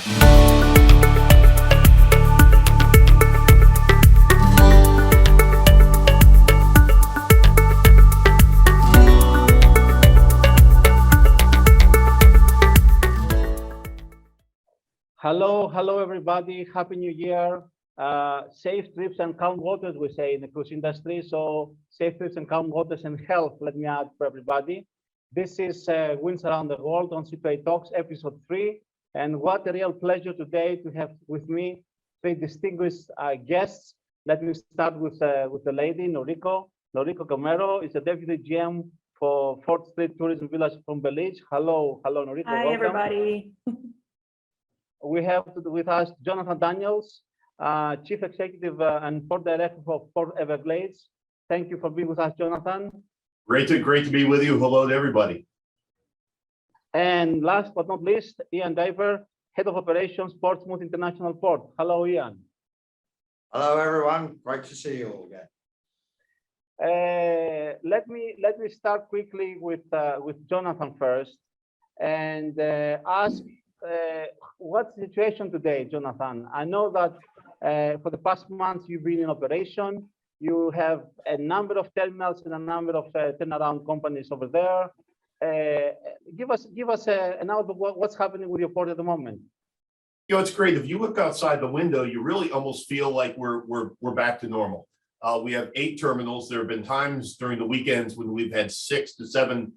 Hello, everybody. Happy New Year. Safe trips and calm waters, we say in the cruise industry. So safe trips and calm waters and health, let me add for everybody. This is Winds Around the World on Seatrade Talks, episode 3. And what a real pleasure today to have with me 3 distinguished guests. Let me start with the lady, Noriko. Noriko Gamero is the Deputy GM for 4th Street Tourism Village from Belize. Hello, Noriko. Hi, welcome. everybody. We have with us Jonathan Daniels, Chief Executive and Port Director for Port Everglades. Thank you for being with us, Jonathan. Great to be with you. Hello to everybody. And last but not least, Diaper, Head of Operations, Portsmouth International Port. Hello, Ian. Hello, everyone. Great to see you all again. Let me start quickly with Jonathan first, and ask. What's the situation today, Jonathan? I know that for the past months you've been in operation. You have a number of terminals and a number of turnaround companies over there. Give us an outlook. What's happening with your port at the moment? You know, it's great. If you look outside the window, you really almost feel like we're back to normal. We have 8 terminals. There have been times during the weekends when we've had 6 to 7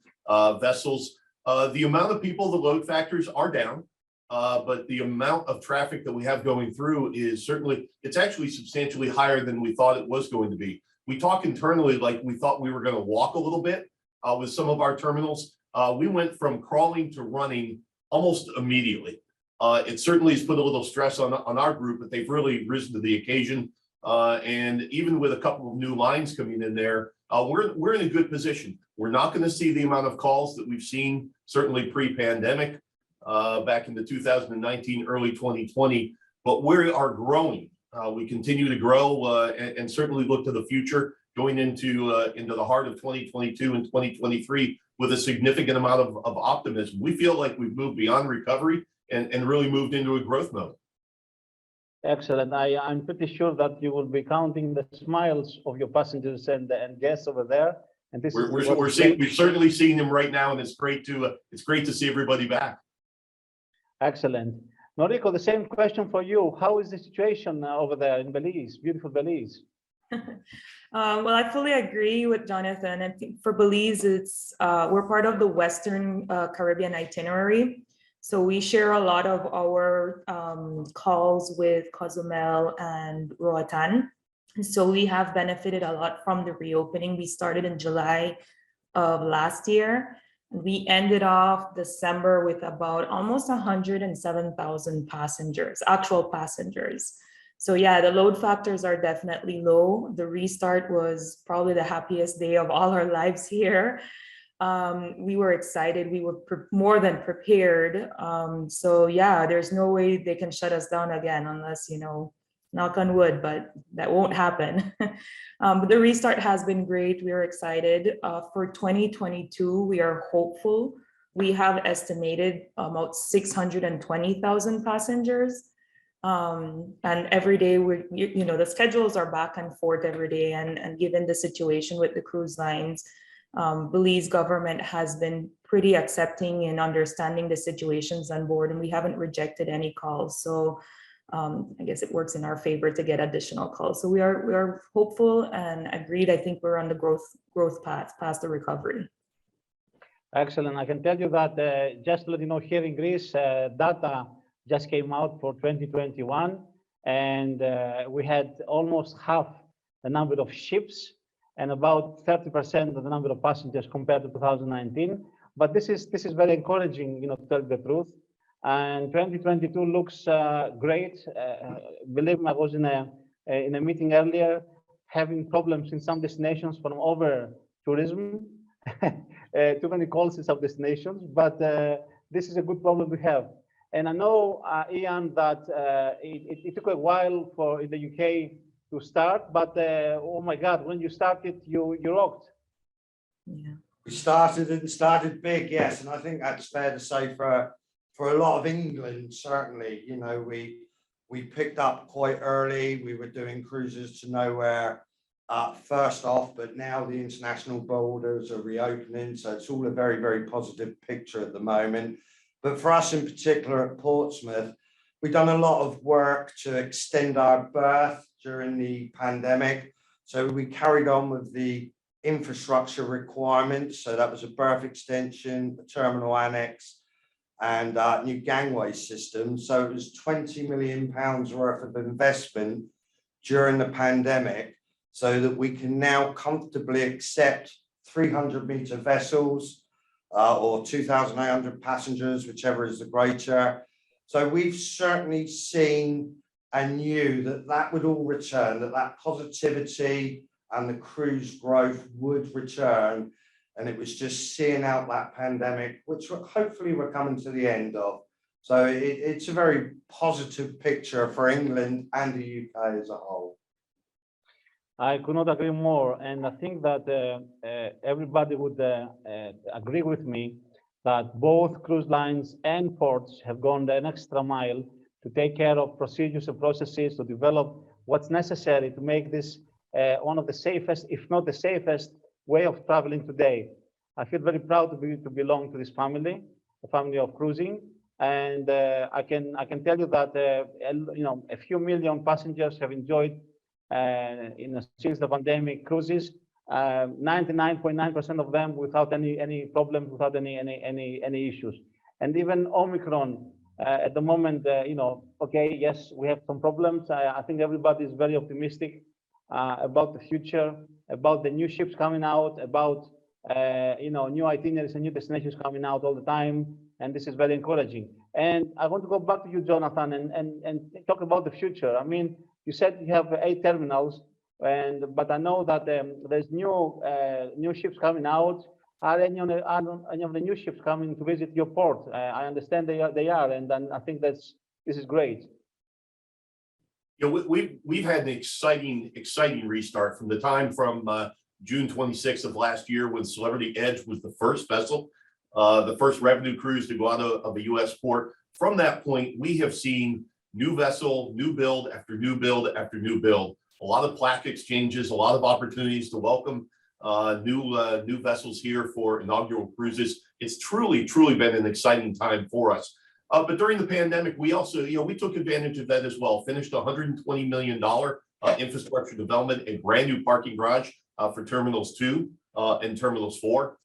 vessels. The amount of people, the load factors are down. But the amount of traffic that we have going through is it's actually substantially higher than we thought it was going to be. We talk internally like we thought we were going to walk a little bit with some of our terminals. We went from crawling to running almost immediately. It certainly has put a little stress on our group, but they've really risen to the occasion. And even with a couple of new lines coming in there, we're in a good position. We're not going to see the amount of calls that we've seen, certainly pre-pandemic. Back into 2019, early 2020, but we are growing. We continue to grow and certainly look to the future, going into the heart of 2022 and 2023 with a significant amount of optimism. We feel like we've moved beyond recovery and really moved into a growth mode. Excellent. I'm pretty sure that you will be counting the smiles of your passengers and guests over there. And this we've certainly seen them right now, and it's great to see everybody back. Excellent. Noriko, the same question for you. How is the situation over there in Belize, beautiful Belize? Well, I fully agree with Jonathan. I think for Belize, we're part of the Western Caribbean itinerary. So we share a lot of our calls with Cozumel and Roatan. So we have benefited a lot from the reopening. We started in July of last year. We ended off December with about almost 107,000 passengers, actual passengers. So yeah, the load factors are definitely low. The restart was probably the happiest day of all our lives here. We were excited. We were more than prepared. So yeah, there's no way they can shut us down again unless, knock on wood, but that won't happen. But the restart has been great. We are excited. For 2022, we are hopeful. We have estimated about 620,000 passengers. And every day, the schedules are back and forth every day. And given the situation with the cruise lines, Belize government has been pretty accepting and understanding the situations on board, and we haven't rejected any calls. So I guess it works in our favor to get additional calls. So we are hopeful and agreed. I think we're on the growth path past the recovery. Excellent. I can tell you that just to let you know, here in Greece, data just came out for 2021, and we had almost half the number of ships and about 30% of the number of passengers compared to 2019. But this is very encouraging, to tell the truth. And 2022 looks great. Believe me, I was in a meeting earlier, having problems in some destinations from over tourism. Too many calls in some destinations, but this is a good problem to have. And I know, Ian, that it took a while for in the UK to start, but oh my God, when you started, you rocked. Yeah. We started big, yes, and I think that's fair to say for for a lot of England, certainly, you know, we picked up quite early. We were doing cruises to nowhere first off, but now the international borders are reopening. So it's all a very, very positive picture at the moment. But for us in particular at Portsmouth, we've done a lot of work to extend our berth during the pandemic. So we carried on with the infrastructure requirements. So that was a berth extension, a terminal annex, and new gangway system. So it was £20 million worth of investment during the pandemic so that we can now comfortably accept 300-meter vessels or 2,800 passengers, whichever is the greater. So we've certainly seen and knew that that would all return, that positivity and the cruise growth would return. And it was just seeing out that pandemic, which hopefully we're coming to the end of. So it's a very positive picture for England and the UK as a whole. I could not agree more. And I think that everybody would agree with me that both cruise lines and ports have gone an extra mile to take care of procedures and processes, to develop what's necessary to make this one of the safest, if not the safest, way of traveling today. I feel very proud to belong to this family, the family of cruising, and I can tell you that you know, a few million passengers have enjoyed since the pandemic cruises. 99.9% of them without any problems, without any issues, and even Omicron at the moment, you know, okay, yes, we have some problems. I think everybody is very optimistic about the future, about the new ships coming out, about you know, new itineraries and new destinations coming out all the time, and this is very encouraging. And I want to go back to you, Jonathan, and talk about the future. I mean, you said you have 8 terminals, but I know that there's new ships coming out. Are any of the new ships coming to visit your port? I understand they are, and I think this is great. Yeah, we've had an exciting restart from the time from June 26th of last year when Celebrity Edge was the first vessel, the first revenue cruise to go out of a U.S. port. From that point, we have seen new vessel, new build after new build after new build. A lot of plaque exchanges, a lot of opportunities to welcome new vessels here for inaugural cruises. It's truly been an exciting time for us. But during the pandemic, we also, you know, we took advantage of that as well. Finished $120 million infrastructure development, a brand new parking garage for Terminals 2 and Terminals 4.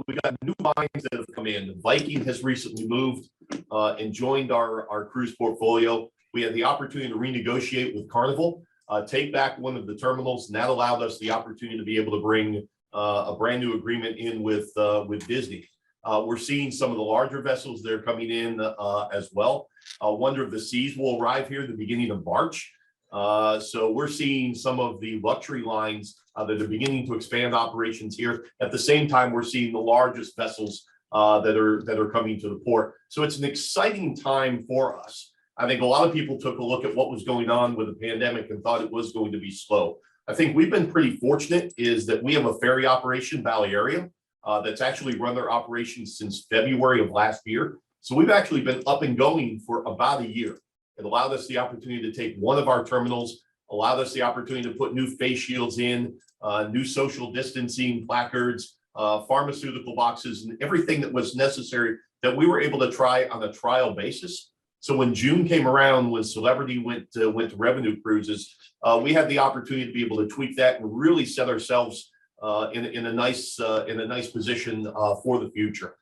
We got new lines that have come in. Viking has recently moved and joined our cruise portfolio. We had the opportunity to renegotiate with Carnival, take back one of the terminals, and that allowed us the opportunity to be able to bring a brand new agreement in with Disney. We're seeing some of the larger vessels that are coming in as well. Wonder of the Seas will arrive here at the beginning of March. So we're seeing some of the luxury lines that are beginning to expand operations here. At the same time, we're seeing the largest vessels that are coming to the port. So it's an exciting time for us. I think a lot of people took a look at what was going on with the pandemic and thought it was going to be slow. I think we've been pretty fortunate is that we have a ferry operation, Balearia, that's actually run their operations since February of last year. So we've actually been up and going for about a year. It allowed us the opportunity to take one of our terminals, allowed us the opportunity to put new face shields in, new social distancing placards, pharmaceutical boxes, and everything that was necessary that we were able to try on a trial basis. So when June came around, when Celebrity went to revenue cruises, we had the opportunity to be able to tweak that and really set ourselves in a nice position for the future.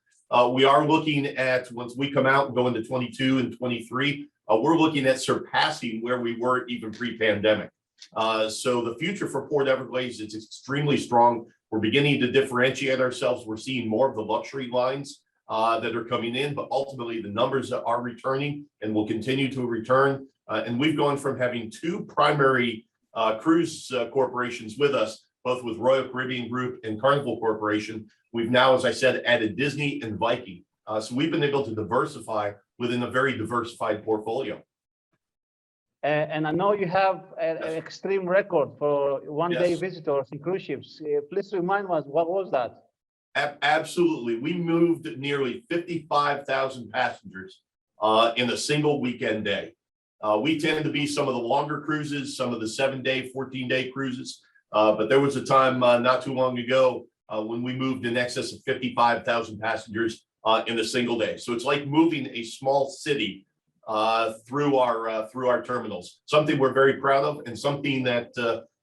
We are looking at, once we come out and go into 22 and 23, we're looking at surpassing where we were even pre-pandemic. So the future for Port Everglades is extremely strong. We're beginning to differentiate ourselves. We're seeing more of the luxury lines that are coming in, but ultimately the numbers that are returning and will continue to return. And we've gone from having 2 primary cruise corporations with us, both with Royal Caribbean Group and Carnival Corporation. We've now, as I said, added Disney and Viking. So we've been able to diversify within a very diversified portfolio. And I know you have an extreme record for one-day Yes. visitors in cruise ships. Please remind us, what was that? Absolutely. We moved nearly 55,000 passengers in a single weekend day. We tend to be some of the longer cruises, some of the 7-day, 14-day cruises. But there was a time not too long ago when we moved in excess of 55,000 passengers in a single day. So it's like moving a small city through our terminals. Something we're very proud of, and something that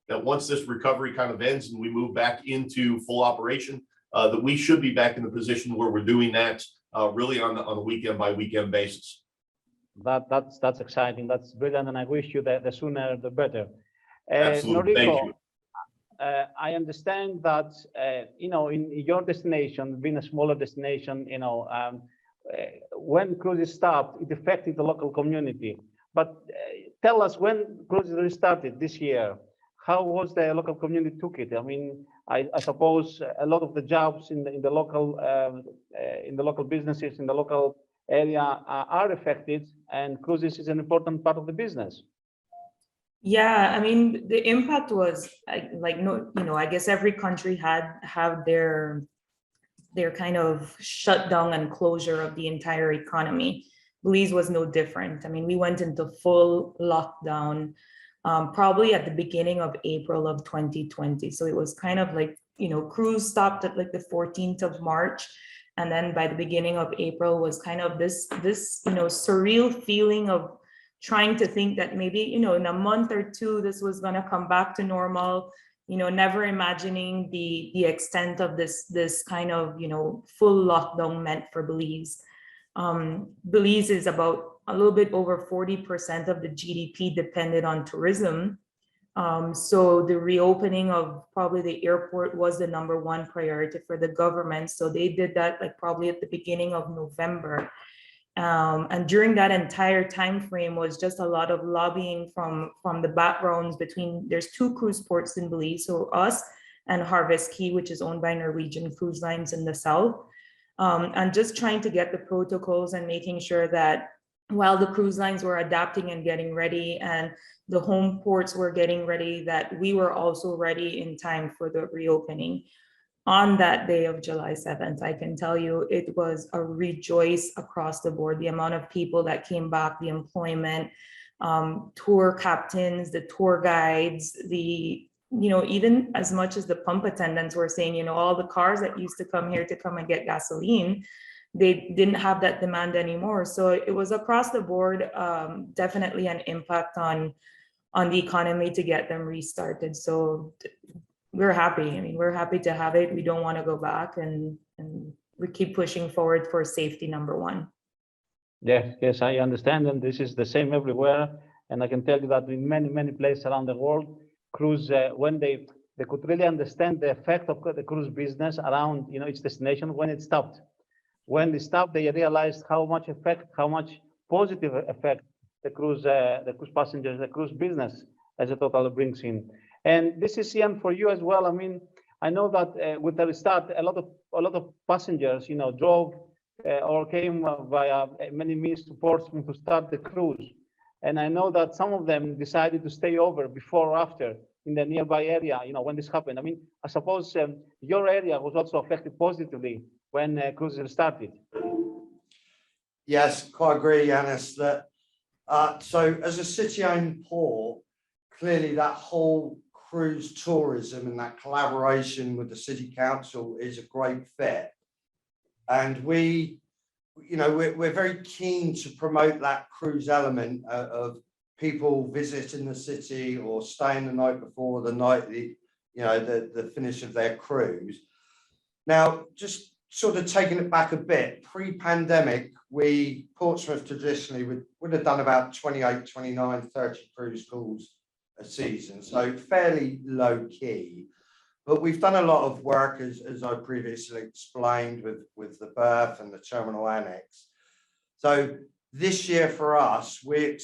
once this recovery kind of ends and we move back into full operation, that we should be back in the position where we're doing that really on a weekend by weekend basis. That's exciting. That's brilliant, and I wish you the sooner the better. Absolutely. Thank Noriko, you. I understand that in your destination, being a smaller destination, when cruises stopped, it affected the local community. But tell us, when cruises restarted this year, how was the local community took it? I mean, I suppose a lot of the jobs in the local businesses in the local area are affected, and cruises is an important part of the business. Yeah, I mean, the impact was I guess every country have their kind of shutdown and closure of the entire economy. Belize was no different. I mean, we went into full lockdown probably at the beginning of April of 2020. So it was kind of like, cruise stopped at like the 14th of March. And then by the beginning of April was kind of this surreal feeling of trying to think that maybe, in a month or two, this was going to come back to normal, never imagining the extent of this kind of, full lockdown meant for Belize. Belize is about a little bit over 40% of the GDP depended on tourism. So the reopening of probably the airport was the #1 priority for the government. So they did that like probably at the beginning of November. And during that entire time frame was just a lot of lobbying from the backgrounds between, there's 2 cruise ports in Belize, so us and Harvest Key, which is owned by Norwegian Cruise Lines in the south. And just trying to get the protocols and making sure that while the cruise lines were adapting and getting ready and the home ports were getting ready, that we were also ready in time for the reopening. On that day of July 7th, I can tell you it was a rejoice across the board. The amount of people that came back, the employment, tour captains, the tour guides, even as much as the pump attendants were saying, all the cars that used to come here to come and get gasoline, they didn't have that demand anymore. So it was across the board, definitely an impact on the economy to get them restarted. So we're happy. I mean, we're happy to have it. We don't want to go back, and we keep pushing forward for safety #1. Yes, I understand, and this is the same everywhere. And I can tell you that in many places around the world, cruise when they could really understand the effect of the cruise business around its destination when it stopped. When they stopped, they realized how much positive effect the cruise passengers, the cruise business as a total brings in. And this is Ian for you as well. I mean, I know that with the restart, a lot of passengers, drove or came via many means to Portsmouth to start the cruise. And I know that some of them decided to stay over before or after in the nearby area, when this happened. I mean, I suppose your area was also affected positively when cruises started. Yes, quite agree, Ioannis, that so as a city-owned port, clearly that whole cruise tourism and that collaboration with the city council is a great fit. And we're very keen to promote that cruise element of people visiting the city or staying the night before the finish of their cruise. Now, just sort of taking it back a bit, pre-pandemic, Portsmouth traditionally would have done about 28, 29, 30 cruise calls a season, so fairly low key. But we've done a lot of work, as I previously explained, with the berth and the terminal annex. So this year for us, we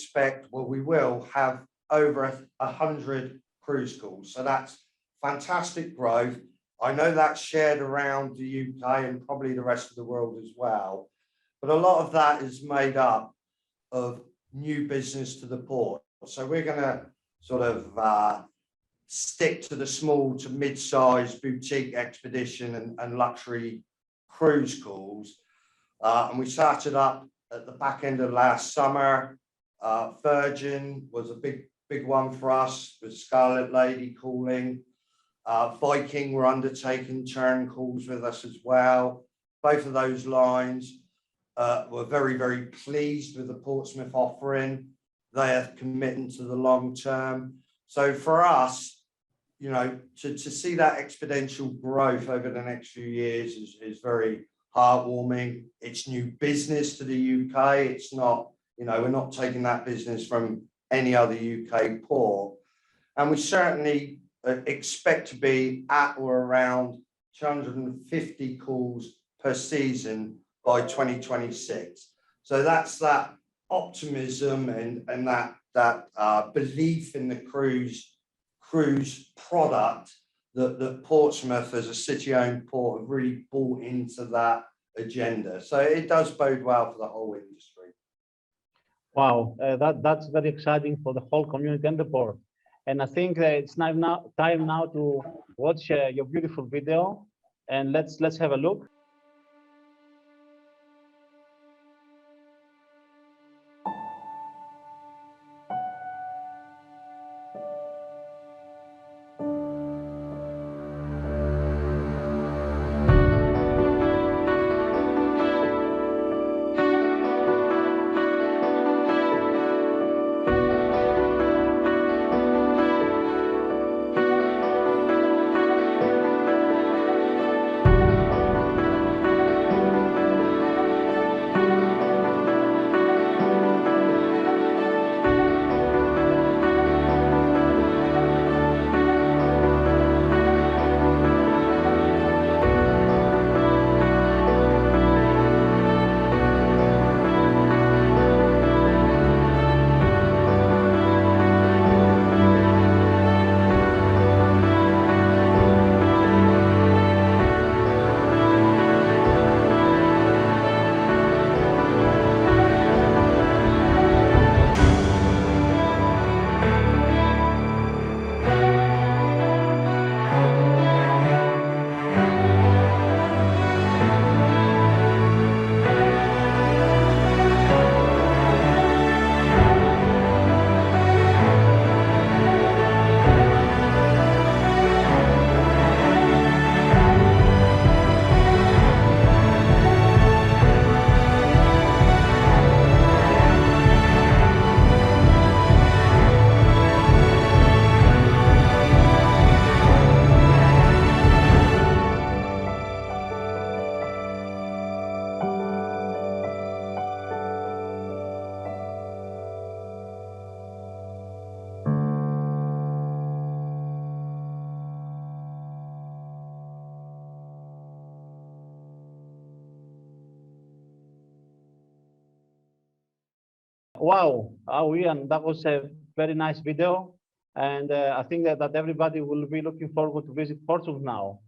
will have over 100 cruise calls. So that's fantastic growth. I know that's shared around the UK and probably the rest of the world as well. But a lot of that is made up of new business to the port. So we're going to sort of stick to the small to mid-sized boutique expedition and luxury cruise calls. And we started up at the back end of last summer. Virgin was a big one for us, with Scarlet Lady calling. Viking were undertaking turn calls with us as well. Both of those lines were very, very pleased with the Portsmouth offering. They are committing to the long term. So for us, you know, to see that exponential growth over the next few years is very heartwarming. It's new business to the UK. It's not, you know, we're not taking that business from any other UK port. And we certainly expect to be at or around 250 calls per season by 2026. So that's that optimism and that belief in the cruise product that Portsmouth as a city-owned port have really bought into that agenda. So it does bode well for the whole industry. Wow, that's very exciting for the whole community and the port. And I think it's time now to watch your beautiful video, and let's have a look. Wow, Ian, that was a very nice video. And I think that everybody will be looking forward to visit Portsmouth now.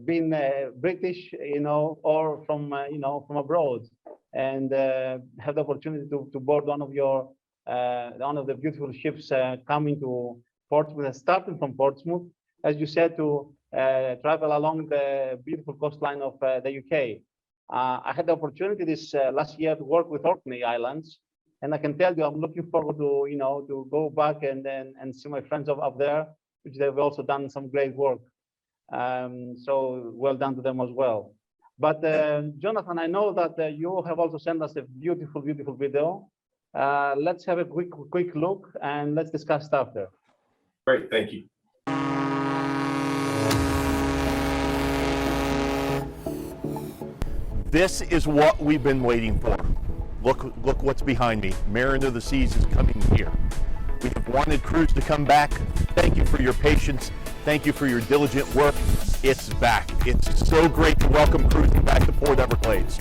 Being British, you know, or from, you know, from abroad, and have the opportunity to board one of the beautiful ships coming to Portsmouth, starting from Portsmouth, as you said, to travel along the beautiful coastline of the UK. I had the opportunity this last year to work with Orkney Islands, and I can tell you, I'm looking forward to, you know, to go back and see my friends up there, which they've also done some great work. So well done to them as well. But Jonathan, I know that you have also sent us a beautiful, beautiful video. Let's have a quick look and let's discuss it after. Great, thank you. This is what we've been waiting for. Look what's behind me. Mariner of the Seas is coming here. We have wanted cruise to come back. Thank you for your patience. Thank you for your diligent work. It's back. It's so great to welcome cruising back to Port Everglades.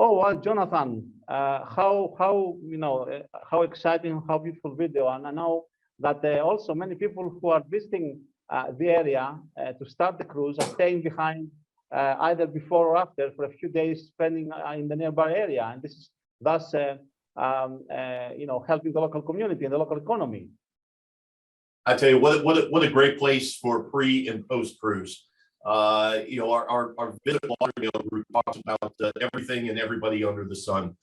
Oh, well, Jonathan, how how exciting, how beautiful video, and I know that also many people who are visiting the area to start the cruise are staying behind either before or after for a few days, spending in the nearby area, and this is thus helping the local community and the local economy. I tell you what a great place for pre and post cruise. Our Visit Lauderdale group talks about everything and everybody under the sun.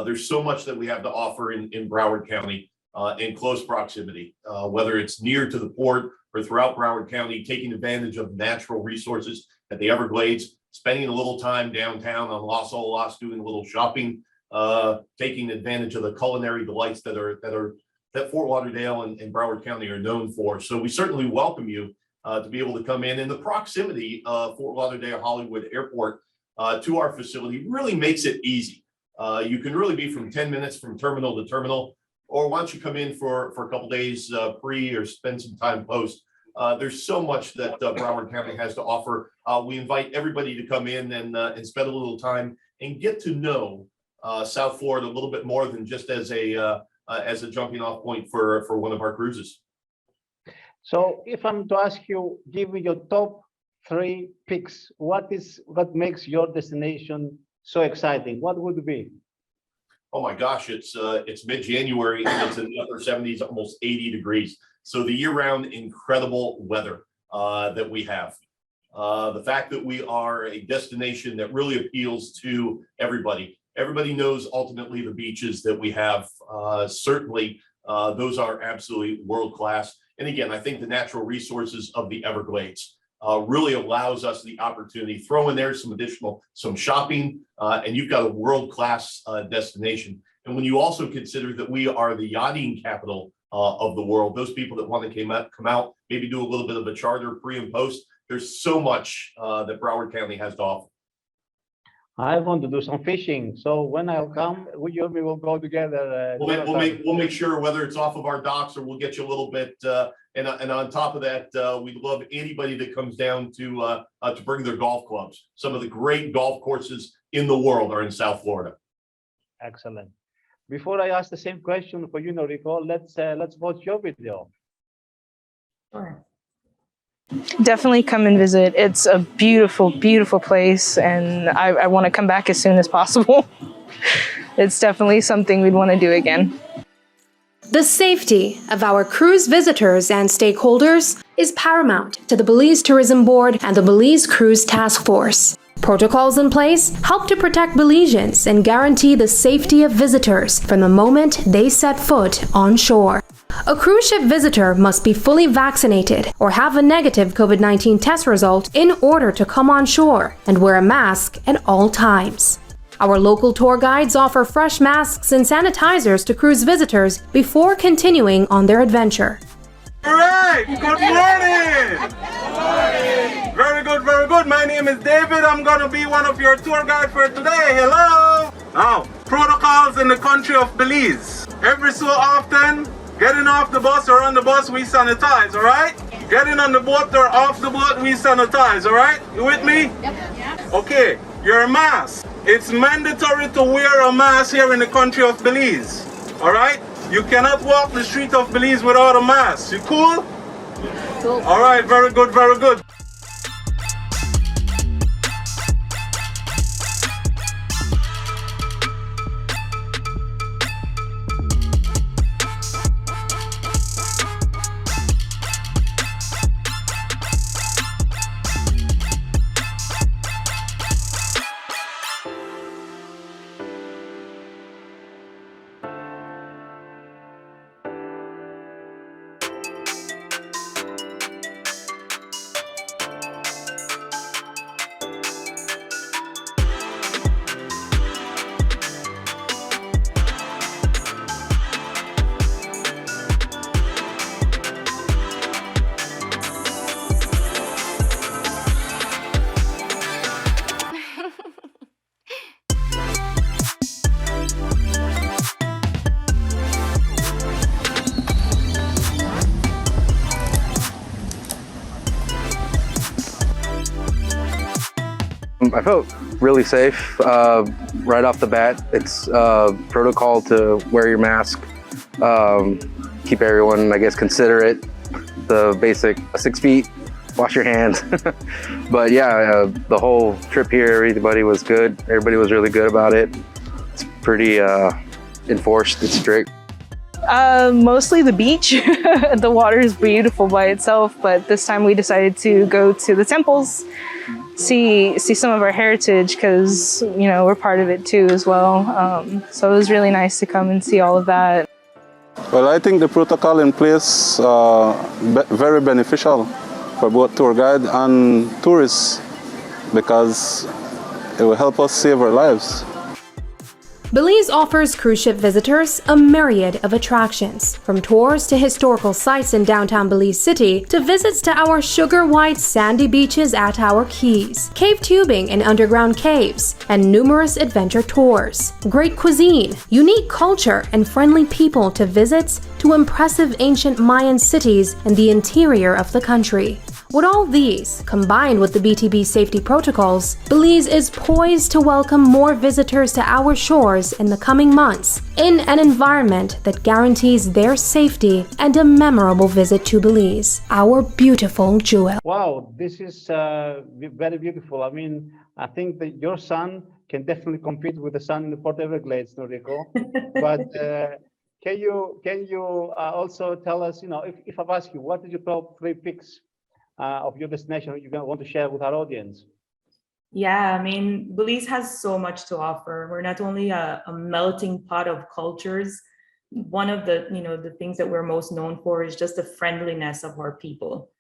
There's so much that we have to offer in Broward County in close proximity, whether it's near to the port or throughout Broward County, taking advantage of natural resources at the Everglades, spending a little time downtown on Los Olas, doing a little shopping, taking advantage of the culinary delights that Fort Lauderdale and Broward County are known for. So we certainly welcome you to be able to come in. And the proximity of Fort Lauderdale Hollywood Airport to our facility really makes it easy. You can really be from 10 minutes from terminal to terminal, or why don't you come in for a couple days pre or spend some time post. There's so much that Broward County has to offer. We invite everybody to come in and spend a little time and get to know South Florida a little bit more than just as a jumping off point for one of our cruises. So if I'm to ask you, give me your top 3 picks, what makes your destination so exciting? What would it be? Oh my gosh, it's mid-January and it's in the upper 70s, almost 80 degrees. So the year-round incredible weather that we have. The fact that we are a destination that really appeals to everybody. Everybody knows ultimately the beaches that we have. Certainly, those are absolutely world-class. And again, I think the natural resources of the Everglades really allows us the opportunity, throw in there some shopping, and you've got a world-class destination. And when you also consider that we are the yachting capital of the world, those people that want to come out, maybe do a little bit of a charter pre and post, there's so much that Broward County has to offer. I want to do some fishing, so when I'll come, we will go together. We'll make sure whether it's off of our docks or we'll get you a little bit. And on top of that, we'd love anybody that comes down to bring their golf clubs. Some of the great golf courses in the world are in South Florida. Excellent. Before I ask the same question for you, Noriko, let's watch your video. Sure. Definitely come and visit. It's a beautiful, beautiful place, and I want to come back as soon as possible. It's definitely something we'd want to do again. The safety of our cruise visitors and stakeholders is paramount to the Belize Tourism Board and the Belize Cruise Task Force. Protocols in place help to protect Belizeans and guarantee the safety of visitors from the moment they set foot on shore. A cruise ship visitor must be fully vaccinated or have a negative COVID-19 test result in order to come on shore and wear a mask at all times. Our local tour guides offer fresh masks and sanitizers to cruise visitors before continuing on their adventure. All right, good morning. Good morning. Very good, very good. My name is David. I'm going to be one of your tour guides for today. Hello. Now, protocols in the country of Belize. Every so often, getting off the bus or on the bus, we sanitize, all right? Getting on the boat or off the boat, we sanitize, all right? You with me? Yep. Okay, your mask. It's mandatory to wear a mask here in the country of Belize, all right? You cannot walk the street of Belize without a mask. You cool? Cool. All right, very good, very good. I felt really safe right off the bat. It's protocol to wear your mask, keep everyone, I guess, considerate, the basic 6 feet, wash your hands. But yeah, the whole trip here, everybody was good. Everybody was really good about it. It's pretty enforced, it's strict. Mostly the beach. The water is beautiful by itself, but this time we decided to go to the temples, see some of our heritage, because you know we're part of it too as well. So it was really nice to come and see all of that. Well, I think the protocol in place very beneficial for both tour guide and tourists, because it will help us save our lives. Belize offers cruise ship visitors a myriad of attractions, from tours to historical sites in downtown Belize City to visits to our sugar-white sandy beaches at our quays, cave tubing in underground caves, and numerous adventure tours. Great cuisine, unique culture, and friendly people to visits to impressive ancient Mayan cities in the interior of the country. With all these, combined with the BTB safety protocols, Belize is poised to welcome more visitors to our shores in the coming months, in an environment that guarantees their safety and a memorable visit to Belize, our beautiful jewel. Wow, this is very beautiful. I mean, I think that your son can definitely compete with the sun in the Port Everglades, Noriko. But can you also tell us, you know, if I ask you, what is your top 3 picks of your destination you're going to want to share with our audience? Yeah, I mean, Belize has so much to offer. We're not only a melting pot of cultures. One of the, you know, the things that we're most known for is just the friendliness of our people.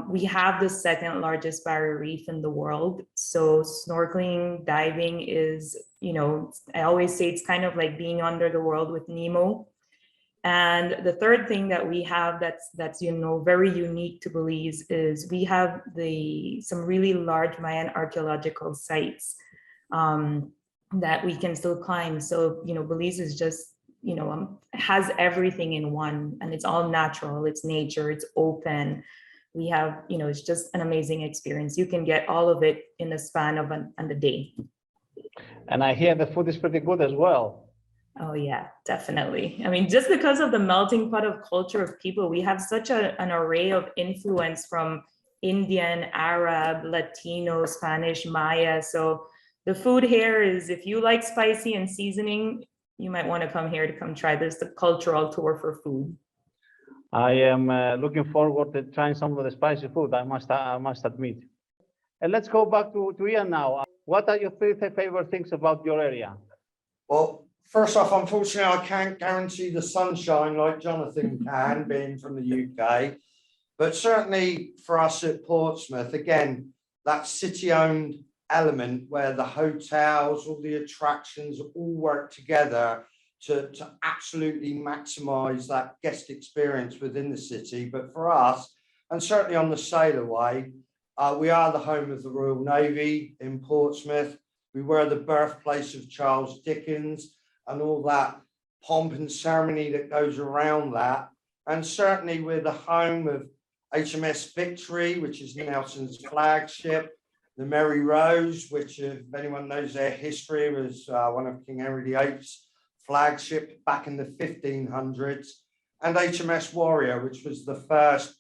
We have the 2nd largest barrier reef in the world. So snorkeling, diving is, you know, I always say it's kind of like being under the world with Nemo. And the 3rd thing that we have that's you know very unique to Belize is we have some really large Mayan archaeological sites that we can still climb. So you know Belize is just you know has everything in one, and it's all natural. It's nature. It's open. We have you know it's just an amazing experience. You can get all of it in the span of a day. And I hear the food is pretty good as well. Oh yeah, definitely. I mean, just because of the melting pot of culture of people, we have such an array of influence from Indian, Arab, Latino, Spanish, Maya. So the food here is, if you like spicy and seasoning, you might want to come here to come try this, the cultural tour for food. I am looking forward to trying some of the spicy food, I must admit. And let's go back to Ian now. What are your 3 favorite things about your area? Well, first off, unfortunately, I can't guarantee the sunshine like Jonathan can, being from the UK. But certainly for us at Portsmouth, again, that city-owned element where the hotels, all the attractions all work together to absolutely maximise that guest experience within the city. But for us, and certainly on the sail away, we are the home of the Royal Navy in Portsmouth. We were the birthplace of Charles Dickens, and all that pomp and ceremony that goes around that. And certainly we're the home of HMS Victory, which is Nelson's flagship, the Mary Rose, which if anyone knows their history was one of King Henry VIII's flagship back in the 1500s, and HMS Warrior, which was the first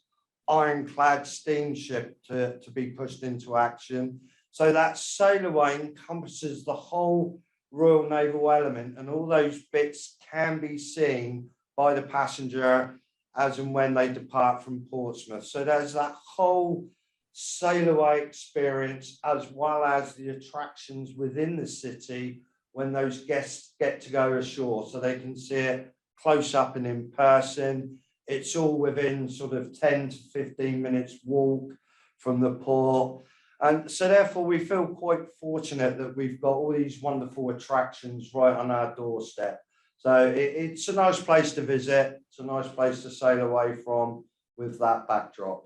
ironclad steamship to be pushed into action. So that sail away encompasses the whole Royal Naval element, and all those bits can be seen by the passenger as and when they depart from Portsmouth. So there's that whole sail away experience, as well as the attractions within the city when those guests get to go ashore, so they can see it close up and in person. It's all within sort of 10 to 15 minutes walk from the port. And so therefore we feel quite fortunate that we've got all these wonderful attractions right on our doorstep. So it's a nice place to visit. It's a nice place to sail away from with that backdrop.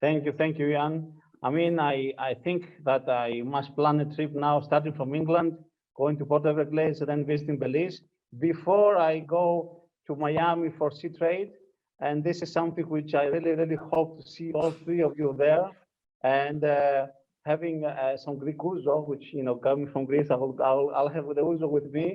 Thank you, Ian. I mean, I think that I must plan a trip now, starting from England, going to Port Everglades, and then visiting Belize, before I go to Miami for Seatrade. And this is something which I really hope to see all 3 of you there, and having some Greek ouzo, which, coming from Greece, I'll have the ouzo with me.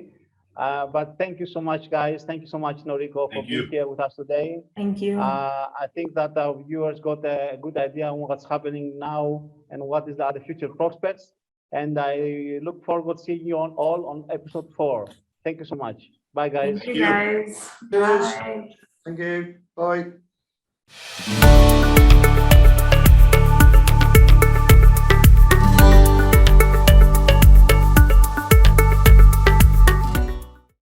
But thank you so much, guys. Thank you so much, Noriko, for being here with us today. Thank you. I think that our viewers got a good idea on what's happening now and what is the future prospects. And I look forward to seeing you all on episode 4. Thank you so much. Bye, guys. Thank you, guys. Cheers. Bye. Thank you. Bye.